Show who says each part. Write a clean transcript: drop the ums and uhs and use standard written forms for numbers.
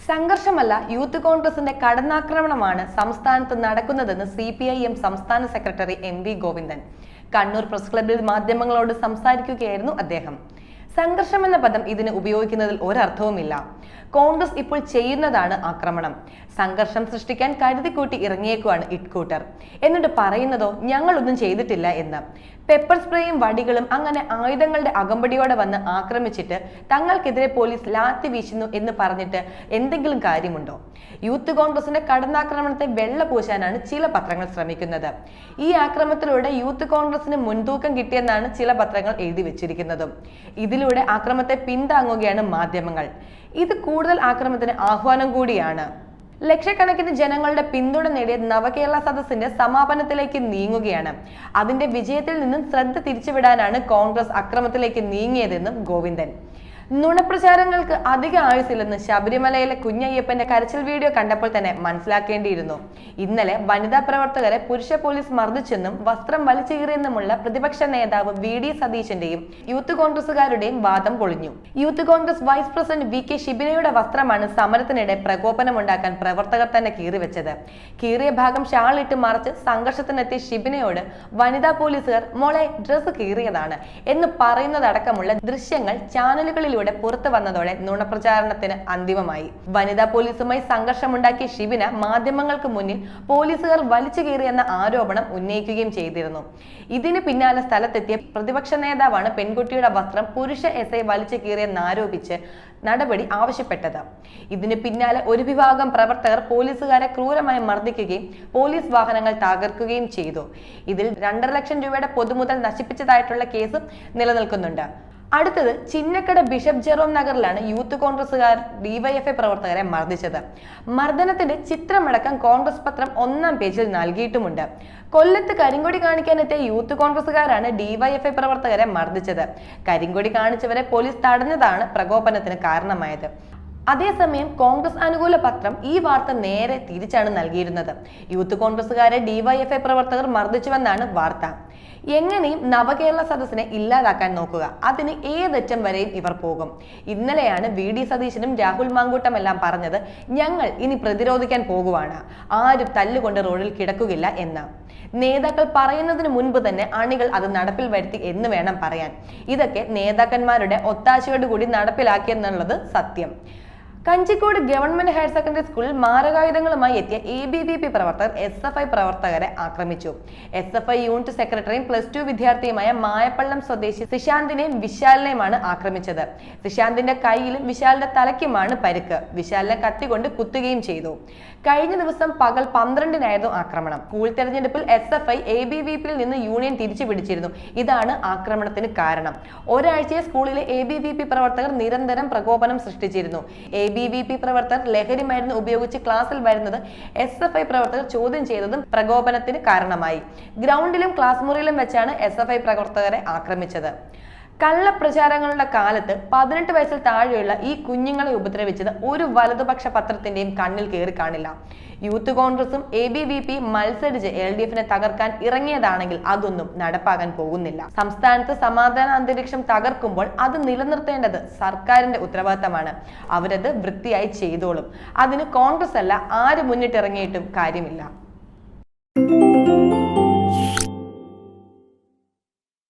Speaker 1: സംഘർഷമല്ല youth കോൺഗ്രസിന്റെ കടന്നാക്രമണമാണ് സംസ്ഥാനത്ത് നടക്കുന്നതെന്ന് CPIM സംസ്ഥാന secretary MV Govindan Kannur press ക്ലബ്ബിൽ മാധ്യമങ്ങളോട് സംസാരിക്കുകയായിരുന്നു അദ്ദേഹം. സംഘർഷം എന്ന പദം ഇതിന് ഉപയോഗിക്കുന്നതിൽ ഒരർത്ഥവുമില്ല. കോൺഗ്രസ് ഇപ്പോൾ ചെയ്യുന്നതാണ് ആക്രമണം. സംഘർഷം സൃഷ്ടിക്കാൻ കരുതിക്കൂട്ടി ഇറങ്ങിയേക്കുവാണ് ഇട്കൂട്ടർ. എന്നിട്ട് പറയുന്നതോ ഞങ്ങളൊന്നും ചെയ്തിട്ടില്ല എന്ന്. പെപ്പർ സ്പ്രേയും വടികളും അങ്ങനെ ആയുധങ്ങളുടെ അകമ്പടിയോടെ വന്ന് ആക്രമിച്ചിട്ട് തങ്ങൾക്കെതിരെ പോലീസ് ലാത്തി വീശുന്നു എന്ന് പറഞ്ഞിട്ട് എന്തെങ്കിലും കാര്യമുണ്ടോ? യൂത്ത് കോൺഗ്രസിന്റെ കടന്നാക്രമണത്തെ വെള്ളപൂശാനാണ് ചില പത്രങ്ങൾ ശ്രമിക്കുന്നത്. ഈ ആക്രമണത്തിലൂടെ യൂത്ത് കോൺഗ്രസിന് മുൻതൂക്കം കിട്ടിയെന്നാണ് ചില പത്രങ്ങൾ എഴുതി വെച്ചിരിക്കുന്നതും. ഇതിലൂടെ ആക്രമണത്തെ പിന്താങ്ങുകയാണ് മാധ്യമങ്ങൾ. ഇത് കൂടുതൽ ആക്രമണത്തിന് ആഹ്വാനം കൂടിയാണ്. ലക്ഷക്കണക്കിന് ജനങ്ങളുടെ പിന്തുണ നേടിയ നവകേരള സദസ്സിന്റെ സമാപനത്തിലേക്ക് നീങ്ങുകയാണ്. അതിന്റെ വിജയത്തിൽ നിന്നും ശ്രദ്ധ തിരിച്ചുവിടാനാണ് കോൺഗ്രസ് അക്രമത്തിലേക്ക് നീങ്ങിയതെന്നും ഗോവിന്ദൻ. നുണപ്രചാരങ്ങൾക്ക് അധിക ആയുസില്ലെന്ന് ശബരിമലയിലെ കുഞ്ഞയ്യപ്പന്റെ കരച്ചിൽ വീഡിയോ കണ്ടപ്പോൾ തന്നെ മനസ്സിലാക്കേണ്ടിയിരുന്നു. ഇന്നലെ വനിതാ പ്രവർത്തകരെ പുരുഷ പോലീസ് മർദ്ദിച്ചെന്നും വസ്ത്രം വലിച്ചീറിയെന്നുമുള്ള പ്രതിപക്ഷ നേതാവ് VD സതീശന്റെയും യൂത്ത് കോൺഗ്രസുകാരുടെയും വാദം പൊളിഞ്ഞു. Youth Congress vice president VK ഷിബിനയുടെ വസ്ത്രമാണ് സമരത്തിനിടെ പ്രകോപനമുണ്ടാക്കാൻ പ്രവർത്തകർ തന്നെ കീറിവെച്ചത്. കീറിയ ഭാഗം ഷാളിട്ട് മറച്ച് സംഘർഷത്തിനെത്തിയ ഷിബിനയോട് വനിതാ പോലീസുകാർ മോളെ ഡ്രസ്സ് കീറിയതാണ് എന്ന് പറയുന്നതടക്കമുള്ള ദൃശ്യങ്ങൾ ചാനലുകളിൽ പുറത്തു വന്നതോടെ നുണപ്രചാരണത്തിന് അന്തിമമായി. വനിതാ പോലീസുമായി സംഘർഷമുണ്ടാക്കിയ ഷിബിന മാധ്യമങ്ങൾക്ക് മുന്നിൽ പോലീസുകാർ വലിച്ചു കീറിയെന്ന ആരോപണം ഉന്നയിക്കുകയും ചെയ്തിരുന്നു. ഇതിന് പിന്നാലെ സ്ഥലത്തെത്തിയ പ്രതിപക്ഷ നേതാവാണ് പെൺകുട്ടിയുടെ വസ്ത്രം പുരുഷ SI വലിച്ചു കീറിയെന്നാരോപിച്ച് നടപടി ആവശ്യപ്പെട്ടത്. ഇതിന് പിന്നാലെ ഒരു വിഭാഗം പ്രവർത്തകർ പോലീസുകാരെ ക്രൂരമായി മർദ്ദിക്കുകയും പോലീസ് വാഹനങ്ങൾ തകർക്കുകയും ചെയ്തു. ഇതിൽ 2.5 ലക്ഷം രൂപയുടെ പൊതുമുതൽ നശിപ്പിച്ചതായിട്ടുള്ള കേസും നിലനിൽക്കുന്നുണ്ട്. അടുത്തത് ചിന്നക്കട ബിഷപ്പ് ജെറോം നഗറിലാണ് യൂത്ത് കോൺഗ്രസുകാർ DYFI പ്രവർത്തകരെ മർദ്ദിച്ചത്. മർദ്ദനത്തിന്റെ ചിത്രമടക്കം കോൺഗ്രസ് പത്രം 1-ാം പേജിൽ നൽകിയിട്ടുമുണ്ട്. കൊല്ലത്ത് കരിങ്കൊടി കാണിക്കാനെത്തിയ യൂത്ത് കോൺഗ്രസുകാരാണ് DYFI പ്രവർത്തകരെ മർദ്ദിച്ചത്. കരിങ്കൊടി കാണിച്ചവരെ പോലീസ് തടഞ്ഞതാണ് പ്രകോപനത്തിന് കാരണമായത്. അതേസമയം കോൺഗ്രസ് അനുകൂല പത്രം ഈ വാർത്ത നേരെ തിരിച്ചാണ് നൽകിയിരുന്നത്. യൂത്ത് കോൺഗ്രസുകാരെ DYFI പ്രവർത്തകർ മർദ്ദിച്ചുവെന്നാണ് വാർത്ത. എങ്ങനെയും നവകേരള സദസ്സിനെ ഇല്ലാതാക്കാൻ നോക്കുക, അതിന് ഏതറ്റം വരെയും ഇവർ പോകും. ഇന്നലെയാണ് VD സതീശനും രാഹുൽ മാങ്കൂട്ടമെല്ലാം പറഞ്ഞത് ഞങ്ങൾ ഇനി പ്രതിരോധിക്കാൻ പോകുവാണ്, ആരും തല്ലുകൊണ്ട് റോഡിൽ കിടക്കുകയില്ല എന്ന്. നേതാക്കൾ പറയുന്നതിന് മുൻപ് തന്നെ അണികൾ അത് നടപ്പിൽ വരുത്തി എന്ന് വേണം പറയാൻ. ഇതൊക്കെ നേതാക്കന്മാരുടെ ഒത്താശയോടുകൂടി നടപ്പിലാക്കിയെന്നുള്ളത് സത്യം. കഞ്ചിക്കോട് ഗവൺമെന്റ് ഹയർ സെക്കൻഡറി സ്കൂളിൽ മാരകായുധങ്ങളുമായി എത്തിയ ABVP പ്രവർത്തകർ SFI പ്രവർത്തകരെ ആക്രമിച്ചു. SFI യൂണിറ്റ് സെക്രട്ടറിയും +2 വിദ്യാർത്ഥിയുമായ മായപ്പള്ളം സ്വദേശി സിശാന്തിനെയും വിശാലിനെയുമാണ് ആക്രമിച്ചത്. സിശാന്തിന്റെ കൈയിലും വിശാലിന്റെ തലയ്ക്കുമാണ് പരിക്ക്. വിശാലിനെ കത്തികൊണ്ട് കുത്തുകയും ചെയ്തു. കഴിഞ്ഞ ദിവസം പകൽ 12-നായിരുന്നു ആക്രമണം. സ്കൂൾ തെരഞ്ഞെടുപ്പിൽ SFI ABVPയിൽ നിന്ന് യൂണിയൻ തിരിച്ചു പിടിച്ചിരുന്നു. ഇതാണ് ആക്രമണത്തിന് കാരണം. ഒരാഴ്ചയെ സ്കൂളിലെ ABVP പ്രവർത്തകർ നിരന്തരം പ്രകോപനം സൃഷ്ടിച്ചിരുന്നു. ABVP പ്രവർത്തകർ ലഹരി മരുന്ന് ഉപയോഗിച്ച് ക്ലാസ്സിൽ വരുന്നത് SFI പ്രവർത്തകർ ചോദ്യം ചെയ്തതും പ്രകോപനത്തിന് കാരണമായി. ഗ്രൗണ്ടിലും ക്ലാസ് മുറിയിലും വെച്ചാണ് SFI പ്രവർത്തകരെ ആക്രമിച്ചത്. കള്ളപ്രചാരങ്ങളുടെ കാലത്ത് 18 വയസ്സിൽ താഴെയുള്ള ഈ കുഞ്ഞുങ്ങളെ ഉപദ്രവിച്ചത് ഒരു വലതുപക്ഷ പത്രത്തിന്റെയും കണ്ണിൽ കയറി കാണില്ല. യൂത്ത് കോൺഗ്രസും ABVP മത്സരിച്ച് LDFനെ തകർക്കാൻ ഇറങ്ങിയതാണെങ്കിൽ അതൊന്നും നടപ്പാകാൻ പോകുന്നില്ല. സംസ്ഥാനത്ത് സമാധാന അന്തരീക്ഷം തകർക്കുമ്പോൾ അത് നിലനിർത്തേണ്ടത് സർക്കാരിന്റെ ഉത്തരവാദിത്തമാണ്. അവരത് വൃത്തിയായി ചെയ്തോളും. അതിന് കോൺഗ്രസ് അല്ല ആര് മുന്നിട്ടിറങ്ങിയിട്ടും കാര്യമില്ല.